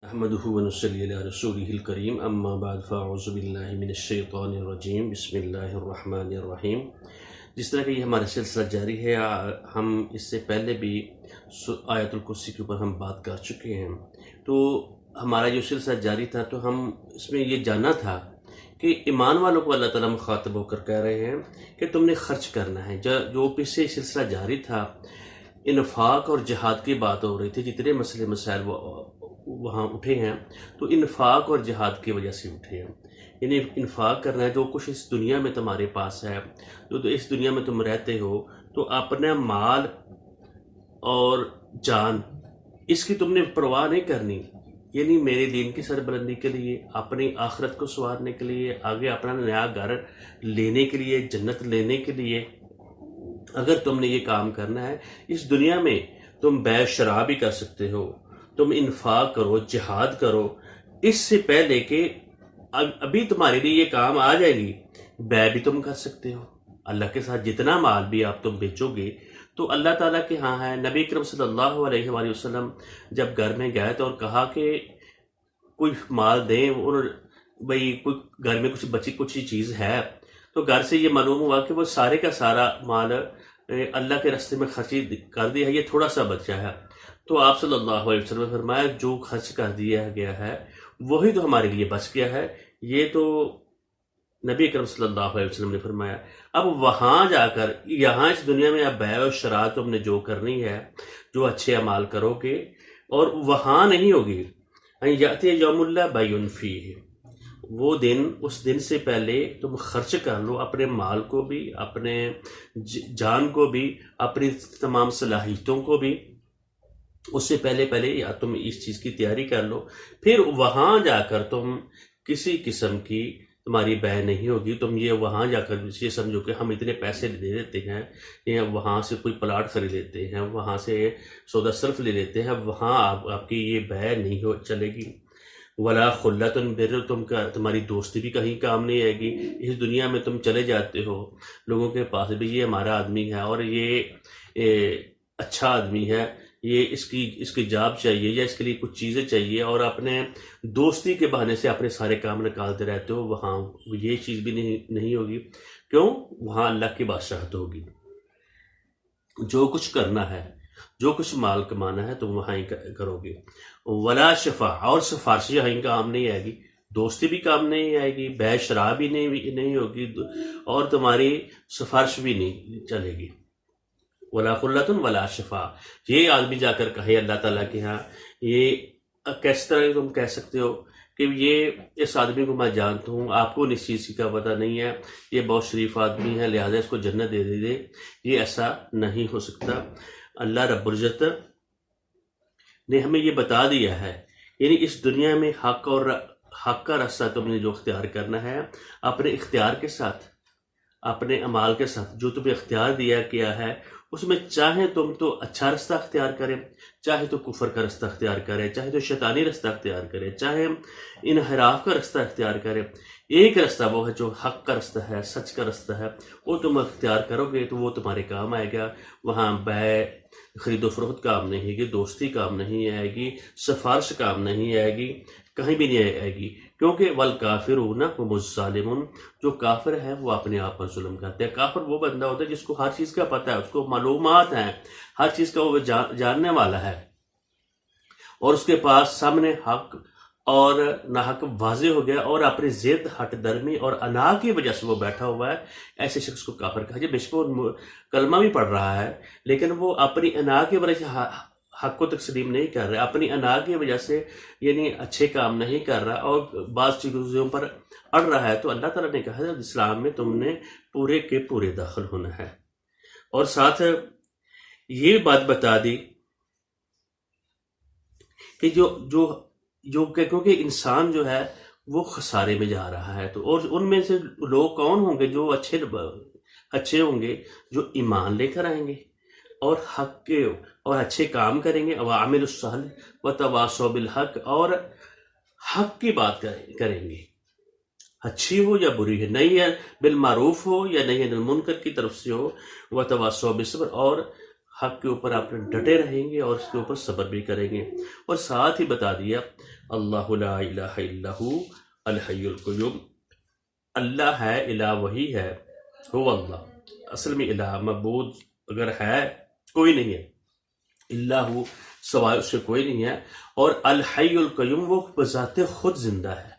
احمدہ ونصلی علی رسولہ الکریم اما بعد فاعوذ باللہ من الشیطان الرجیم بسم اللہ الرحمن الرحیم۔ جس طرح کہ یہ ہمارا سلسلہ جاری ہے، ہم اس سے پہلے بھی آیت الکرسی کے اوپر ہم بات کر چکے ہیں۔ تو ہمارا جو سلسلہ جاری تھا تو ہم اس میں یہ جانا تھا کہ ایمان والوں کو اللہ تعالیٰ مخاطب ہو کر کہہ رہے ہیں کہ تم نے خرچ کرنا ہے۔ جو پیچھے سلسلہ جاری تھا، انفاق اور جہاد کی بات ہو رہی تھی، جتنے مسئلے مسائل وہاں اٹھے ہیں تو انفاق اور جہاد کی وجہ سے اٹھے ہیں۔ یعنی انفاق کرنا ہے، جو کچھ اس دنیا میں تمہارے پاس ہے، جو تو اس دنیا میں تم رہتے ہو، تو اپنا مال اور جان اس کی تم نے پرواہ نہیں کرنی۔ یعنی میرے دین کی سربلندی کے لیے، اپنی آخرت کو سنوارنے کے لیے، آگے اپنا نیا گھر لینے کے لیے، جنت لینے کے لیے اگر تم نے یہ کام کرنا ہے، اس دنیا میں تم بے شرع بھی کر سکتے ہو، تم انفاق کرو، جہاد کرو، اس سے پہلے کہ ابھی تمہارے لیے یہ کام آ جائے گی، بے بھی تم کر سکتے ہو۔ اللہ کے ساتھ جتنا مال بھی آپ تم بیچو گے تو اللہ تعالیٰ کے ہاں ہے۔ نبی اکرم صلی اللہ علیہ وآلہ وسلم جب گھر میں گئے تو اور کہا کہ کوئی مال دیں، اور بھئی کوئی گھر میں کچھ چیز ہے، تو گھر سے یہ معلوم ہوا کہ وہ سارے کا سارا مال اللہ کے راستے میں خرچ کر دیا ہے، یہ تھوڑا سا بچا ہے۔ تو آپ صلی اللہ علیہ وسلم نے فرمایا جو خرچ کر دیا گیا ہے وہی تو ہمارے لیے بچ گیا ہے۔ یہ تو نبی اکرم صلی اللہ علیہ وسلم نے فرمایا۔ اب وہاں جا کر، یہاں اس دنیا میں اب بیع و شراء تم نے جو کرنی ہے، جو اچھے اعمال کرو گے، اور وہاں نہیں ہوگی یأتی یوم لا بیع فیہ، وہ دن، اس دن سے پہلے تم خرچ کر لو، اپنے مال کو بھی، اپنے جان کو بھی، اپنی تمام صلاحیتوں کو بھی، اس سے پہلے یا تم اس چیز کی تیاری کر لو، پھر وہاں جا کر تم کسی قسم کی تمہاری بیع نہیں ہوگی۔ تم یہ وہاں جا کر یہ سمجھو کہ ہم اتنے پیسے دے دیتے ہیں، یا وہاں سے کوئی پلاٹ خرید لیتے ہیں، وہاں سے سودا صرف لے لیتے ہیں، وہاں آپ کی یہ بیع نہیں چلے گی۔ ولا خلۃ بر، تمہاری دوستی بھی کہیں کام نہیں آئے گی۔ اس دنیا میں تم چلے جاتے ہو لوگوں کے پاس بھی، یہ ہمارا آدمی ہے اور یہ اچھا آدمی ہے، یہ اس کی جاب چاہیے یا اس کے لیے کچھ چیزیں چاہیے، اور اپنے دوستی کے بہانے سے اپنے سارے کام نکالتے رہتے ہو، وہاں یہ چیز بھی نہیں ہوگی۔ کیوں؟ وہاں اللہ کی بادشاہت ہوگی۔ جو کچھ کرنا ہے، جو کچھ مال کمانا ہے تم وہاں ہی کرو گے۔ ولا شفاع، اور سفارش یہیں کام نہیں آئے گی، دوستی بھی کام نہیں آئے گی، بیع شرع بھی نہیں ہوگی، اور تمہاری سفارش بھی نہیں چلے گی۔ ولا خلۃ ولا شفاع، یہ آدمی جا کر کہے اللہ تعالیٰ کے ہاں، یہ کس طرح تم کہہ سکتے ہو کہ اس آدمی کو میں جانتا ہوں، آپ کو اس چیز کا پتہ نہیں ہے، یہ بہت شریف آدمی ہے لہذا اس کو جنت دے دے، یہ ایسا نہیں ہو سکتا۔ اللہ رب العزت نے ہمیں یہ بتا دیا ہے، یعنی اس دنیا میں حق کا راستہ تم نے جو اختیار کرنا ہے، اپنے اختیار کے ساتھ، اپنے اعمال کے ساتھ جو تمہیں اختیار دیا کیا ہے، اس میں چاہے تم تو اچھا رستہ اختیار کرے، چاہے تو کفر کا رستہ اختیار کرے، چاہے تو شیطانی رستہ اختیار کرے، چاہے انحراف کا رستہ اختیار کرے، ایک رستہ وہ ہے جو حق کا رستہ ہے، سچ کا رستہ ہے، وہ تم اختیار کرو گے تو وہ تمہارے کام آئے گا۔ وہاں بیع، خرید و فروخت کام نہیں آئے گی، دوستی کام نہیں آئے گی، سفارش کام نہیں آئے گی، کہیں بھی نہیں آئے گی، کیونکہ والکافرون هم الظالمون، جو کافر ہے وہ اپنے آپ پر ظلم کرتے ہیں۔ کافر وہ بندہ ہوتا ہے جس کو ہر چیز کا پتہ ہے، اس کو معلومات ہیں، ہر چیز کا وہ جاننے والا ہے، اور اس کے پاس سامنے حق اور ناحق واضح ہو گیا، اور اپنی ضد، ہٹ درمی اور انا کی وجہ سے وہ بیٹھا ہوا ہے، ایسے شخص کو کافر کہا جائے۔ بے شک وہ کلمہ بھی پڑھ رہا ہے لیکن وہ اپنی انا کی وجہ سے حق کو تسلیم نہیں کر رہا، اپنی انا کی وجہ سے یعنی اچھے کام نہیں کر رہا، اور بعض چیزوں پر اڑ رہا ہے۔ تو اللہ تعالیٰ نے کہا اسلام میں تم نے پورے کے پورے داخل ہونا ہے، اور ساتھ یہ بات بتا دی کہ کیونکہ انسان جو ہے وہ خسارے میں جا رہا ہے، تو اور ان میں سے لوگ کون ہوں گے جو اچھے ہوں گے، جو ایمان لے کر آئیں گے اور حق کے اور اچھے کام کریں گے، وعاملوا الصالحات وتواصوا بالحق، اور حق کی بات کریں گے، اچھی ہو یا بری ہے، نہیں بالمعروف ہو یا نہیں المنکر کی طرف سے ہو، وتواصوا بالصبر، اور حق کے اوپر آپ ڈٹے رہیں گے اور اس کے اوپر صبر بھی کریں گے۔ اور ساتھ ہی بتا دیا اللہ لا الہ الا ہو الحی القیوم، اللہ ہے، الہ وہی ہے، ہو اللہ، اصل میں الہ معبود اگر ہے کوئی نہیں ہے، اللہ ہو سوائے اس سے کوئی نہیں ہے، اور الحی القیوم وہ بذات خود زندہ ہے،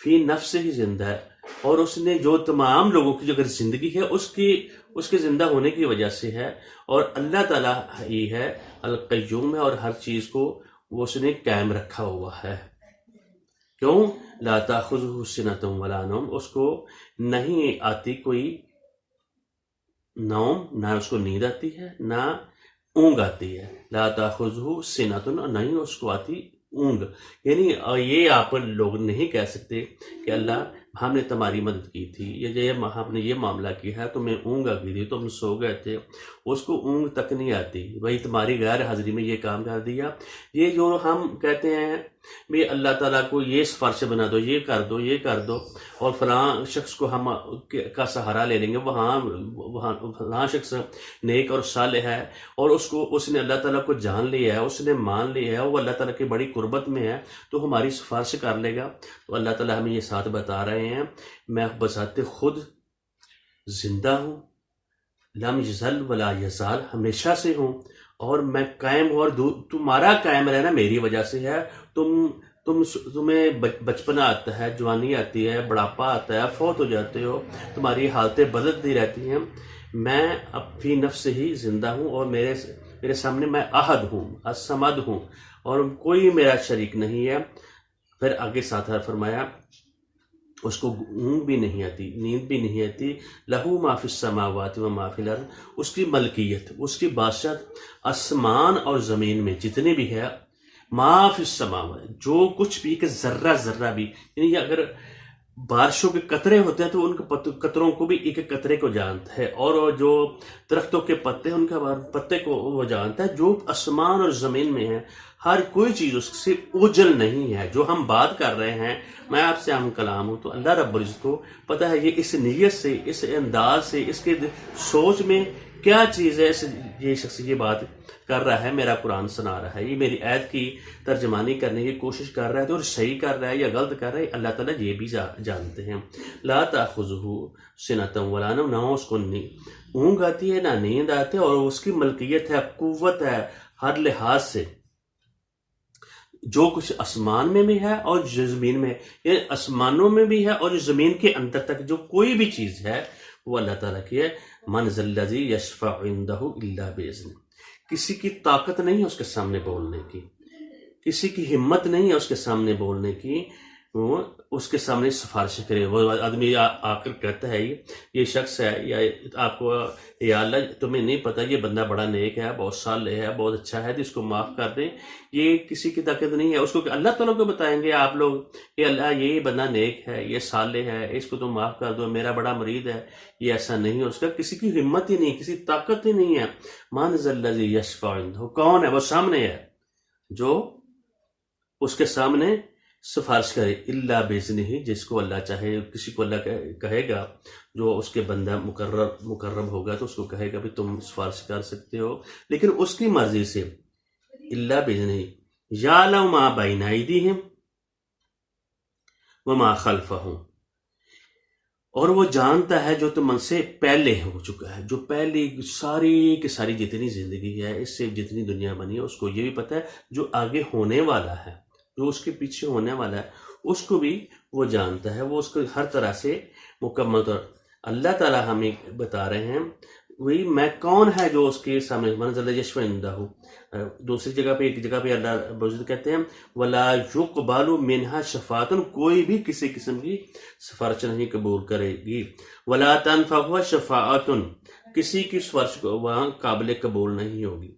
فی نفس ہی زندہ ہے، اور اس نے جو تمام لوگوں کی جو اگر زندگی ہے اس کے زندہ ہونے کی وجہ سے ہے، اور اللہ تعالیٰ ہی ہے القیوم ہے، اور ہر چیز کو وہ اس نے قائم رکھا ہوا ہے۔ کیوں؟ لا تاخذہ سنۃ ولا نوم، اس کو نہیں آتی کوئی نوم، نہ اس کو نیند آتی ہے، نہ اونگ آتی ہے، لا تاخذہ سنۃ، نہیں اس کو آتی اونگ، یعنی یہ آپ لوگ نہیں کہہ سکتے کہ اللہ ہم نے تمہاری مدد کی تھی، ہم نے یہ معاملہ کیا ہے، تمہیں اونگ آ گئی تھی، تم سو گئے تھے، اس کو اونگ تک نہیں آتی، وہی تمہاری غیر حاضری میں یہ کام کر دیا۔ یہ جو ہم کہتے ہیں بھی اللہ تعالیٰ کو یہ سفارش بنا دو، یہ کر دو، یہ کر دو، اور فلاں شخص کو ہم کا سہارا لے لیں گے، وہاں فلاں شخص نیک اور صالح ہے، اور اس نے اللہ تعالیٰ کو جان لیا ہے، اس نے مان لیا ہے، وہ اللہ تعالیٰ کی بڑی قربت میں ہے، تو ہماری سفارش کر لے گا۔ تو اللہ تعالیٰ ہمیں یہ ساتھ بتا رہے ہیں میں بذات خود زندہ ہوں، لم یزل ولا یزال، ہمیشہ سے ہوں، اور میں قائم ہوں، اور تمہارا قائم رہنا میری وجہ سے ہے۔ تمہیں بچپنا آتا ہے، جوانی آتی ہے، بڑھاپا آتا ہے، فوت ہو جاتے ہو، تمہاری حالتیں بدلتی رہتی ہیں، میں فی نفس ہی زندہ ہوں، اور میرے سامنے میں احد ہوں، الصمد ہوں، اور کوئی میرا شریک نہیں ہے۔ پھر آگے ساتھ فرمایا اس کو اونگ بھی نہیں آتی، نیند بھی نہیں آتی، لہو ما فی السماوات و ما فی الارض، اس کی ملکیت، اس کی بادشاہت آسمان اور زمین میں جتنے بھی ہے، ما فی السماوات، جو کچھ بھی، کہ ذرہ ذرہ بھی، یعنی اگر بارشوں کے قطرے ہوتے ہیں تو ان کے قطروں کو بھی ایک ایک قطرے کو جانتا ہے، اور جو درختوں کے پتے ہیں ان کے پتے کو وہ جانتا ہے، جو آسمان اور زمین میں ہے، ہر کوئی چیز اس سے اوجل نہیں ہے۔ جو ہم بات کر رہے ہیں، میں آپ سے ہم کلام ہوں، تو اللہ رب العزت کو پتہ ہے یہ اس نیت سے، اس انداز سے، اس کے سوچ میں کیا چیز ہے، یہ شخص یہ بات کر رہا ہے، میرا قرآن سنا رہا ہے، یہ میری آیت کی ترجمانی کرنے کی کوشش کر رہا ہے، تو اور صحیح کر رہا ہے یا غلط کر رہا ہے، اللہ تعالیٰ یہ بھی جانتے ہیں۔ لا تاخذہ سنۃ ولا نوم، نہ اس کو اونگ آتی ہے، نہ نیند آتی ہے، اور اس کی ملکیت ہے، قوت ہے ہر لحاظ سے، جو کچھ آسمان میں بھی ہے اور جو زمین میں، یعنی آسمانوں میں بھی ہے اور زمین کے اندر تک جو کوئی بھی چیز ہے وہ اللہ تعالیٰ کی ہے۔ من ذا الذی یشفع عندہ الا باذنہ، کسی کی طاقت نہیں ہے اس کے سامنے بولنے کی، کسی کی ہمت نہیں ہے اس کے سامنے بولنے کی، وہ اس کے سامنے سفارش کرے۔ وہ آدمی آ کر کہتا ہے یہ شخص ہے، یا آپ کو، یا اللہ تمہیں نہیں پتہ یہ بندہ بڑا نیک ہے، بہت صالح ہے، بہت اچھا ہے، تو اس کو معاف کر دیں، یہ کسی کی طاقت نہیں ہے۔ اس کو اللہ تعالیٰ کو بتائیں گے آپ لوگ کہ اللہ یہ بندہ نیک ہے، یہ صالح ہے، اس کو تم معاف کر دو، میرا بڑا مرید ہے، یہ ایسا نہیں ہے، اس کا کسی کی ہمت ہی نہیں، کسی طاقت ہی نہیں ہے۔ من ذا الذی یشفع عندہ، کون ہے؟ وہ سامنے ہے جو اس کے سامنے سفارش کرے، الا باذنہ، جس کو اللہ چاہے، کسی کو اللہ کہے گا، جو اس کے بندہ مقرب ہوگا تو اس کو کہے گا بھی تم سفارش کر سکتے ہو، لیکن اس کی مرضی سے، الا باذنہ، یعلم ما بین ایدیہم وما خلفہم، اور وہ جانتا ہے جو تم سے پہلے ہو چکا ہے، جو پہلی ساری کی ساری جتنی زندگی ہے، اس سے جتنی دنیا بنی ہے، اس کو یہ بھی پتہ ہے جو آگے ہونے والا ہے، جو اس کے پیچھے ہونے والا ہے، اس کو بھی وہ جانتا ہے، وہ اس کو ہر طرح سے مکمل طور۔ اللہ تعالیٰ ہمیں بتا رہے ہیں وہی میں کون ہے جو اس کے سامنے، من ذا الذی یشفع عندہ، دوسری جگہ پہ، ایک جگہ پہ اللہ بزرگ کہتے ہیں ولا یقبل منها شفاعۃ، کوئی بھی کسی قسم کی سفارش نہیں قبول کرے گی، ولا تنفع شفاعۃ، کسی کی سفارش کو وہاں قابل قبول نہیں ہوگی۔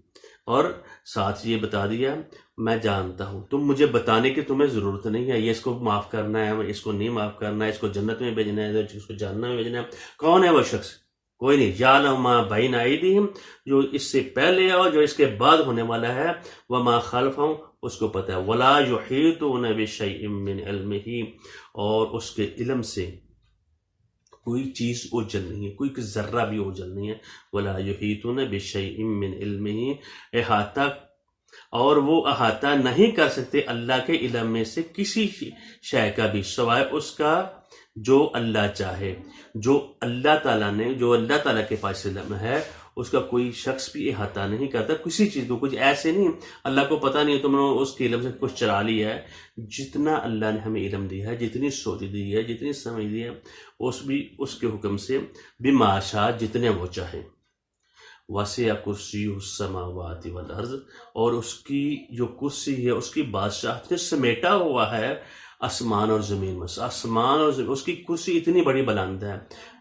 اور ساتھ یہ بتا دیا میں جانتا ہوں، تم مجھے بتانے کی تمہیں ضرورت نہیں ہے، یہ اس کو معاف کرنا ہے، اس کو نہیں معاف کرنا ہے، اس کو جنت میں بھیجنا ہے، اس کو جہنم میں بھیجنا ہے، کون ہے وہ شخص؟ کوئی نہیں۔ یعلم ما بین ایدیہم، جو اس سے پہلے ہے اور جو اس کے بعد ہونے والا ہے، وما خلفہم، اس کو پتہ ہے، ولا یحیطون بشیء من علمہ، اور اس کے علم سے کوئی چیز اوجل نہیں ہے، کوئی ذرہ بھی اوجل نہیں ہے۔ وَلَا يُحِيطُونَ بِشَيْءٍ مِّنْ عِلْمِهِ، احاطہ، اور وہ احاطہ نہیں کر سکتے اللہ کے علم میں سے کسی شے کا بھی، سوائے اس کا جو اللہ چاہے۔ جو اللہ تعالیٰ نے، جو اللہ تعالیٰ کے پاس علم ہے، اس کا کوئی شخص بھی احاطہ نہیں کرتا کسی چیز کو۔ کچھ ایسے نہیں اللہ کو پتہ نہیں ہے تم نے اس کے علم سے کچھ چرا لیا ہے۔ جتنا اللہ نے ہمیں علم دیا ہے، جتنی سوچ دی ہے، جتنی سمجھ دی ہے، اس کے حکم سے بما شاء، جتنے وہ چاہے۔ وسع کرسیہ السماوات والارض، اور اس کی جو کرسی ہے، اس کی بادشاہت نے سمیٹا ہوا ہے آسمان اور زمین میں۔ آسمان اور زمین، اس کی کرسی اتنی بڑی بلند ہے۔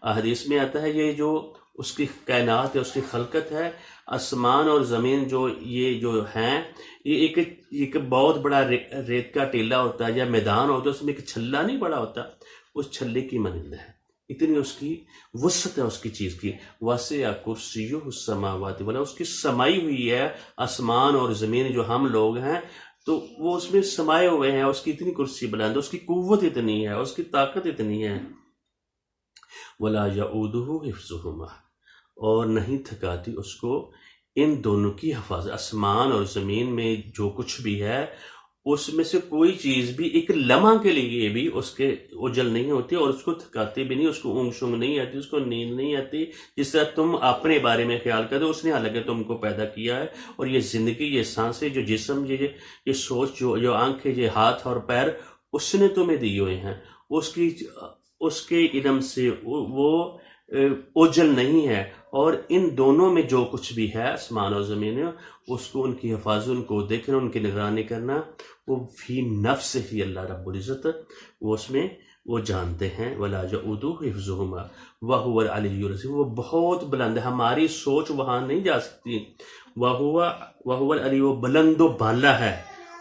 حدیث میں آتا ہے یہ جو اس کی کائنات ہے، اس کی خلقت ہے، آسمان اور زمین یہ جو ہیں، یہ ایک بہت بڑا ریت کا ٹیلہ ہوتا ہے یا میدان ہوتا ہے، اس میں ایک چھلا نہیں بڑا ہوتا، اس چھلے کی مانند ہے۔ اتنی اس کی وسعت ہے اس کی چیز کی۔ وسع کرسیہ السماوات والارض، اس کی سمائی ہوئی ہے آسمان اور زمین، جو ہم لوگ ہیں تو وہ اس میں سمائے ہوئے ہیں۔ اس کی اتنی کرسی بلند ہے، اس کی قوت اتنی ہے، اس کی طاقت اتنی ہے۔ وَلَا يَئُودُهُ حِفْظُهُمَا، اور نہیں تھکاتی اس کو ان دونوں کی حفاظت۔ آسمان اور زمین میں جو کچھ بھی ہے، اس میں سے کوئی چیز بھی ایک لمحہ کے لیے بھی اس کے اوجل نہیں ہوتی، اور اس کو تھکاتی بھی نہیں، اس کو اونگ شونگ نہیں آتی، اس کو نیند نہیں آتی۔ جس طرح تم اپنے بارے میں خیال کرتے، اس نے حالانکہ تم کو پیدا کیا ہے، اور یہ زندگی، یہ سانسیں، جو جسم، یہ سوچ، جو آنکھیں، یہ ہاتھ اور پیر، اس نے تمہیں دیے ہوئے ہیں۔ اس کے علم سے وہ اوجل نہیں ہے، اور ان دونوں میں جو کچھ بھی ہے آسمان اور زمین میں، اس کو، ان کی حفاظت، ان کو دیکھنا، ان کی نگرانی کرنا، وہ فی نفس ہی اللہ رب العزت وہ اس میں وہ جانتے ہیں۔ وَلَا يَئُودُهُ حِفْظُهُمَا وَهُوَ الْعَلِيُّ الْعَظِيمُ، وہ بہت بلند ہے، ہماری سوچ وہاں نہیں جا سکتی۔ وَهُوَ الْعَلِيُّ، وہ بلند و بالا ہے،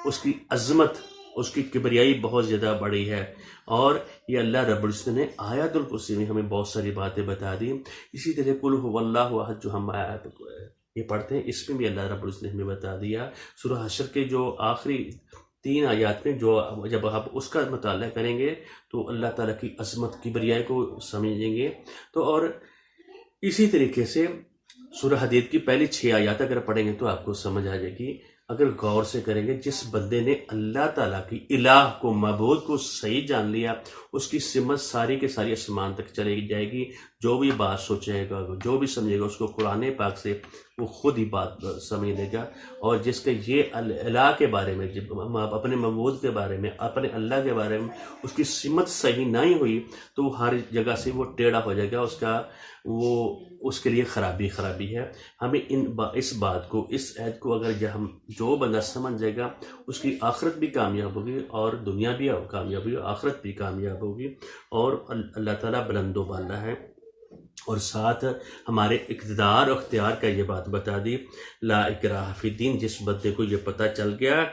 اس کی عظمت، اس کی کبریائی بہت زیادہ بڑی ہے۔ اور یہ اللہ رب العزت نے آیت الکرسی میں ہمیں بہت ساری باتیں بتا دی۔ اسی طرح قُلْ هُوَ اللَّهُ أَحَدٌ، جو ہم آیت یہ پڑھتے ہیں، اس میں بھی اللہ رب العزت نے ہمیں بتا دیا۔ سورہ حشر کے جو آخری 3 آیات میں جب آپ اس کا مطالعہ کریں گے تو اللہ تعالیٰ کی عظمت، کبریائی کو سمجھیں گے۔ تو اور اسی طریقے سے سورہ حدید کی پہلی 6 آیات اگر پڑھیں گے تو آپ کو سمجھ آ جائے گی۔ اگر غور سے کریں گے، جس بندے نے اللہ تعالیٰ کی الہ کو، معبود کو صحیح جان لیا، اس کی سمت ساری کے ساری آسمان تک چلی جائے گی۔ جو بھی بات سوچے گا، جو بھی سمجھے گا، اس کو قرآن پاک سے وہ خود ہی بات سمجھ لے گا۔ اور جس کے یہ الہ کے بارے میں، جب اپنے معبود کے بارے میں، اپنے اللہ کے بارے میں اس کی سمت صحیح نہیں ہوئی، تو وہ ہر جگہ سے وہ ٹیڑھا ہو جائے گا، اس کے لیے خرابی ہے۔ ہمیں اس بات کو، اس عید کو اگر جو بندہ سمجھ جائے گا، اس کی آخرت بھی کامیاب ہوگی، اور دنیا بھی کامیاب ہوگی، آخرت بھی کامیاب ہوگی۔ اور اللہ تعالیٰ بلند و بالا ہے۔ اور ساتھ ہمارے اقتدار و اختیار کا یہ بات بتا دی، لا اکراہ فی الدین، جس بندے کو یہ پتہ چل گیا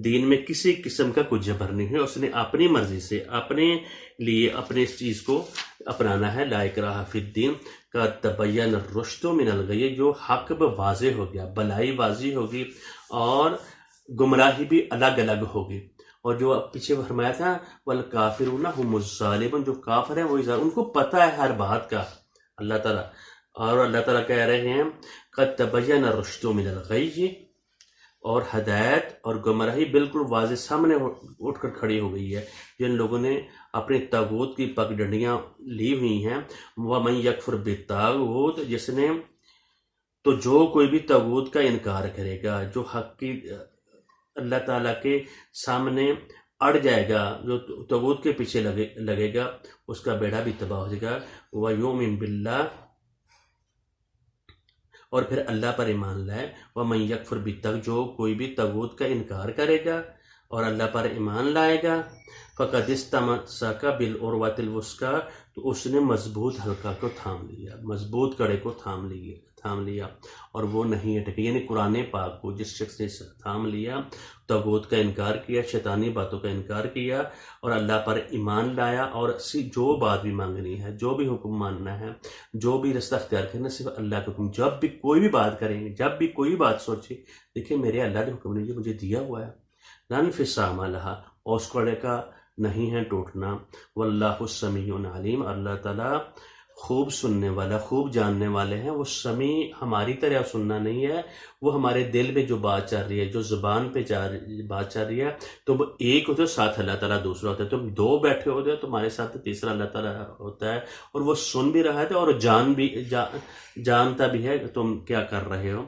دین میں کسی قسم کا کوئی جبر نہیں ہے، اس نے اپنی مرضی سے اپنے لیے اپنے اس چیز کو اپنانا ہے۔ لا اکراہ فی الدین کا تبین الرشد من الغی، جو حق واضح ہو گیا، بلائی واضح ہوگی، اور گمراہی بھی الگ الگ ہوگی۔ اور جو پیچھے فرمایا تھا والکافرون هم الظالمون، جو کافر ہیں وہی ظالم، ان کو پتہ ہے ہر بات کا اللہ تعالیٰ۔ اور اللہ تعالیٰ کہہ رہے ہیں قد تبین الرشد من الغی، اور ہدایت اور گمراہی بالکل واضح سامنے اٹھ کر کھڑی ہو گئی ہے۔ جن لوگوں نے اپنے طاغوت کی پگڈنڈیاں لی ہوئی ہیں، وَمَن یکفر بالطاغوت، جس نے، تو جو کوئی بھی طاغوت کا انکار کرے گا، جو حق کی، اللہ تعالیٰ کے سامنے اڑ جائے گا، جو طاغوت کے پیچھے لگے گا، اس کا بیڑا بھی تباہ ہو جائے گا۔ وَيُؤْمِن بِاللَّهِ، اور پھر اللہ پر ایمان لائے۔ وَمَن یکفر بالطاغوت، جو کوئی بھی طاغوت کا انکار کرے گا اور اللہ پر ایمان لائے گا، فقد استمسک بالعروۃ الوثقی، تو اس نے مضبوط حلقہ کو تھام لیا، مضبوط کڑے کو تھام لیا، اور وہ نہیں ہٹے گا۔ یعنی قرآن پاک کو جس شخص نے تھام لیا، طاغوت کا انکار کیا، شیطانی باتوں کا انکار کیا، اور اللہ پر ایمان لایا، اور جو بات بھی مانگنی ہے، جو بھی حکم ماننا ہے، جو بھی رستہ اختیار کرنا، صرف اللہ کا حکم۔ جب بھی کوئی بھی بات کریں گے، جب بھی کوئی بات سوچے، دیکھیں میرے اللہ نے حکم نے مجھے دیا ہوا ہے، لا انفصام لہا، اور اس کڑے کا نہیں ہے ٹوٹنا۔ واللہ السمیع العلیم، اللہ تعالیٰ خوب سننے والا، خوب جاننے والے ہیں۔ وہ سمیع ہماری طرح سننا نہیں ہے، وہ ہمارے دل میں جو بات چل رہی ہے، جو زبان پہ بات چل رہی ہے، تو وہ ایک ہوتے ہو، ساتھ اللہ تعالیٰ دوسرا ہوتا ہے، تم دو بیٹھے ہوتے ہو تمہارے ساتھ تیسرا اللہ تعالیٰ ہوتا ہے، اور وہ سن بھی رہا ہے اور جانتا بھی ہے تم کیا کر رہے ہو۔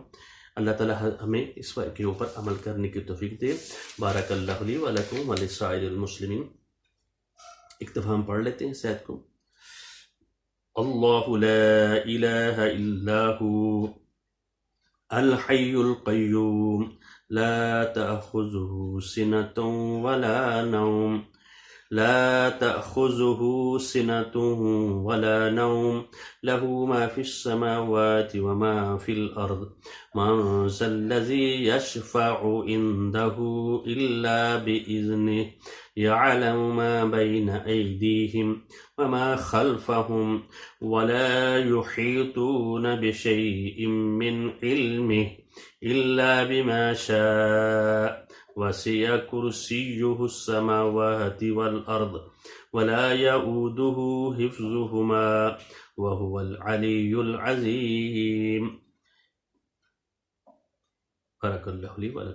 اللہ تعالیٰ ہمیں اس کے اوپر عمل کرنے کی توفیق دے۔ بارک اللہ لی و لکم ولسائر المسلمین۔ ایک دفعہ ہم پڑھ لیتے ہیں سید کو۔ اللہ لا الہ الا ہو الحی القیوم لا تأخذه سنة ولا نوم لا تأخذه سنة ولا نوم له ما في السماوات وما في الأرض من ذا الذي يشفع عنده إلا بإذنه يعلم ما بين أيديهم وما خلفهم ولا يحيطون بشيء من علمه إلا بما شاء وسع كرسيه السماوات والأرض ولا يؤوده حفظهما وهو العلي العظيم۔ بارك الله لي ولكم۔